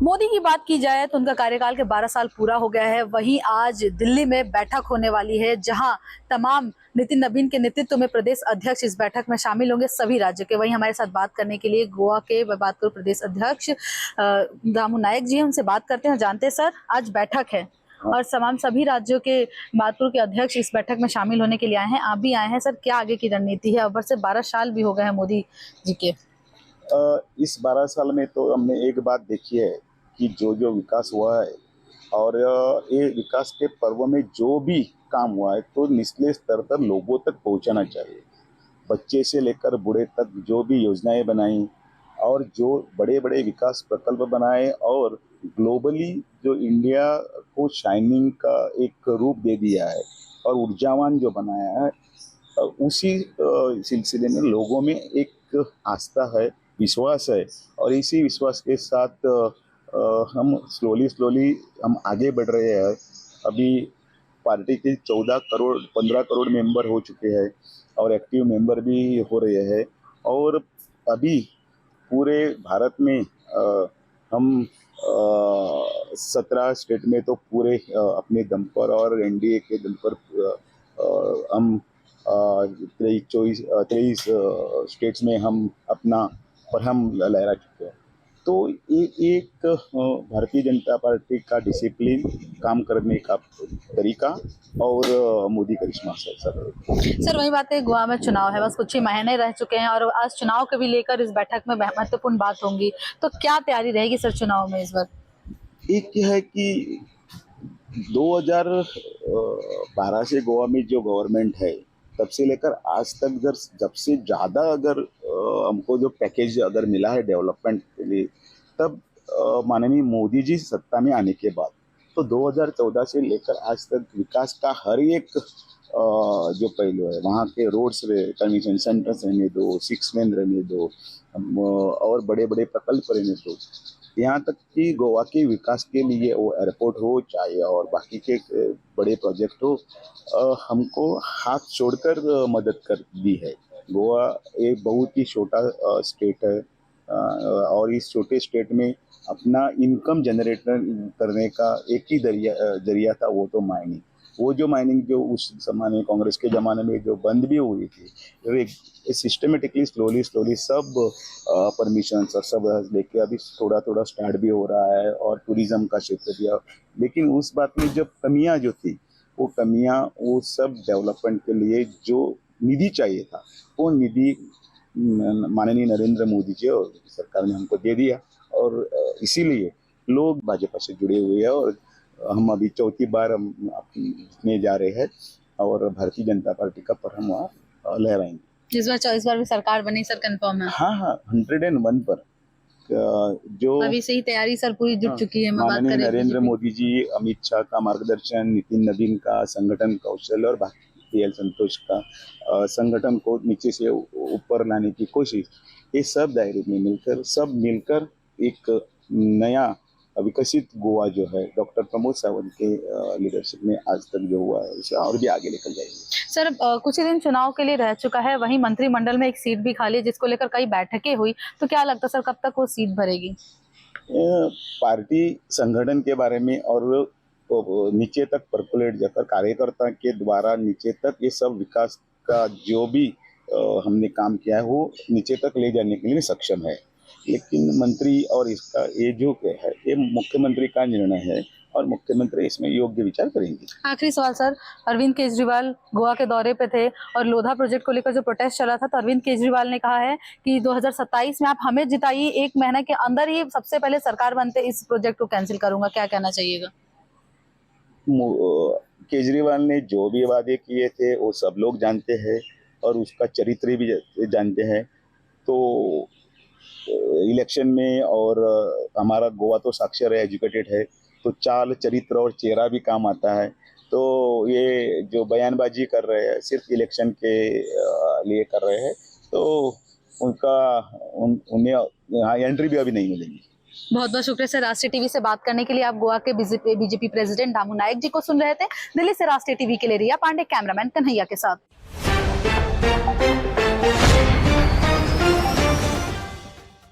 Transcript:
मोदी की बात की जाए तो उनका कार्यकाल के 12 साल पूरा हो गया है। वहीं आज दिल्ली में बैठक होने वाली है, जहां तमाम नितिन नवीन के नेतृत्व में प्रदेश अध्यक्ष इस बैठक में शामिल होंगे, सभी राज्यों के। वहीं हमारे साथ बात करने के लिए गोवा के बात करूं प्रदेश अध्यक्ष दामू नायक जी हैं, उनसे बात करते हैं। जानते हैं सर, आज बैठक है और तमाम सभी राज्यों के बात करूं के अध्यक्ष इस बैठक में शामिल होने के लिए आए हैं, आप भी आए हैं। सर, क्या आगे की रणनीति है? ऊपर से 12 साल भी हो गए हैं मोदी जी के। इस 12 साल में तो हमने एक बात देखी है कि जो जो विकास हुआ है और ये विकास के पर्व में जो भी काम हुआ है तो निचले स्तर तक लोगों तक पहुंचाना चाहिए। बच्चे से लेकर बूढ़े तक जो भी योजनाएं बनाई और जो बड़े बड़े विकास प्रकल्प बनाए और ग्लोबली जो इंडिया को शाइनिंग का एक रूप दे दिया है और ऊर्जावान जो बनाया है, उसी सिलसिले में लोगों में एक आस्था है, विश्वास है और इसी विश्वास के साथ हम स्लोली हम आगे बढ़ रहे हैं। अभी पार्टी के 14 करोड़ 15 करोड़ मेंबर हो चुके हैं और एक्टिव मेंबर भी हो रहे हैं और अभी पूरे भारत में हम 17 स्टेट में तो पूरे अपने दम पर और एनडीए के दम पर हम 23 स्टेट्स में हम अपना परहम लहरा चुके हैं। तो ये एक भारतीय जनता पार्टी का डिसिप्लिन, काम करने का तरीका और मोदी करिश्मा है सर। वही बात है, गोवा में चुनाव है, बस कुछ ही महीने रह चुके हैं और आज चुनाव के भी लेकर इस बैठक में महत्वपूर्ण बात होंगी। तो क्या तैयारी रहेगी सर चुनाव में इस बार? एक है कि 2012 से गोवा में जो गवर्नमेंट है तब से लेकर आज तक जब से ज़्यादा अगर हमको जो पैकेज अगर मिला है डेवलपमेंट के लिए, तब माननीय मोदी जी सत्ता में आने के बाद तो 2014 से लेकर आज तक विकास का हर एक जो पहलू है, वहाँ के रोड्स कन्वेंशन सेंटर्स रहने दो, 6 लेन रहने दो और बड़े बड़े प्रकल्प रहने दो, यहाँ तक कि गोवा के विकास के लिए वो एयरपोर्ट हो चाहे और बाकी के बड़े प्रोजेक्ट हो, हमको हाथ छोड़कर मदद कर दी है। गोवा एक बहुत ही छोटा स्टेट है और इस छोटे स्टेट में अपना इनकम जनरेट करने का एक ही जरिया था, वो तो माइनिंग। वो जो माइनिंग जो उस जमाने कांग्रेस के ज़माने में जो बंद भी हुई थी, सिस्टमेटिकली स्लोली सब परमिशन और सब लेके अभी थोड़ा स्टार्ट भी हो रहा है और टूरिज्म का क्षेत्र भी। लेकिन उस बात में जब कमियां जो थी वो सब डेवलपमेंट के लिए जो निधि चाहिए था वो निधि माननीय नरेंद्र मोदी जी और सरकार ने हमको दे दिया और इसीलिए लोग भाजपा से जुड़े हुए हैं और हम अभी चौथी बार हम अपने जा रहे हैं और भारतीय जनता पार्टी का परहम वहाँ लहराएंगे। इस बार भी सरकार बनी सर, कंफर्म है? हाँ 101 पर जो अभी से ही तैयारी सर पूरी जुट चुकी है। माननीय नरेंद्र मोदी जी, अमित शाह का मार्गदर्शन, नितिन नवीन का संगठन कौशल और बाकी संतोष का संगठन को नीचे से ऊपर लाने की कोशिश, ये सब दायरे में मिलकर एक नया विकसित गोवा जो है डॉक्टर प्रमोद सावंत के लीडरशिप में आज तक जो हुआ है उसे और भी आगे लेकर जाएंगे। सर, कुछ ही दिन चुनाव के लिए रह चुका है, वहीं मंत्रिमंडल में एक सीट भी खाली है जिसको लेकर कई बैठकें हुई, तो क्या लगता है सर कब तक वो सीट भरेगी? पार्टी संगठन के बारे में और नीचे तक परकुलेट जाकर कार्यकर्ता के द्वारा नीचे तक ये सब विकास का जो भी हमने काम किया है वो नीचे तक ले जाने के लिए सक्षम है। लेकिन मंत्री और इसका ये जो है ये मुख्यमंत्री का निर्णय है और मुख्यमंत्री इसमें योग्य विचार करेंगे। आखिरी सवाल सर, अरविंद केजरीवाल गोवा के दौरे पे थे और लोधा प्रोजेक्ट को लेकर जो प्रोटेस्ट चला था, तो अरविंद केजरीवाल ने कहा है कि 2027 में आप हमें जिताइए, 1 महीने के अंदर ही सबसे पहले सरकार बनते इस प्रोजेक्ट को कैंसिल करूंगा। क्या कहना चाहिएगा? केजरीवाल ने जो भी वादे किए थे वो सब लोग जानते हैं और उसका चरित्र भी जानते हैं। तो इलेक्शन में और हमारा गोवा तो साक्षर है, एजुकेटेड है, तो चाल चरित्र और चेहरा भी काम आता है। तो ये जो बयानबाजी कर रहे हैं सिर्फ इलेक्शन के लिए कर रहे हैं, तो उन्हें यहाँ एंट्री भी अभी नहीं मिलेगी। बहुत बहुत शुक्रिया सर, राष्ट्रीय टीवी से बात करने के लिए। आप गोवा के बीजेपी प्रेसिडेंट दामू नायक जी को सुन रहे थे। दिल्ली से राष्ट्रीय टीवी के लिए रिया पांडे, कैमरामैन कन्हैया के साथ।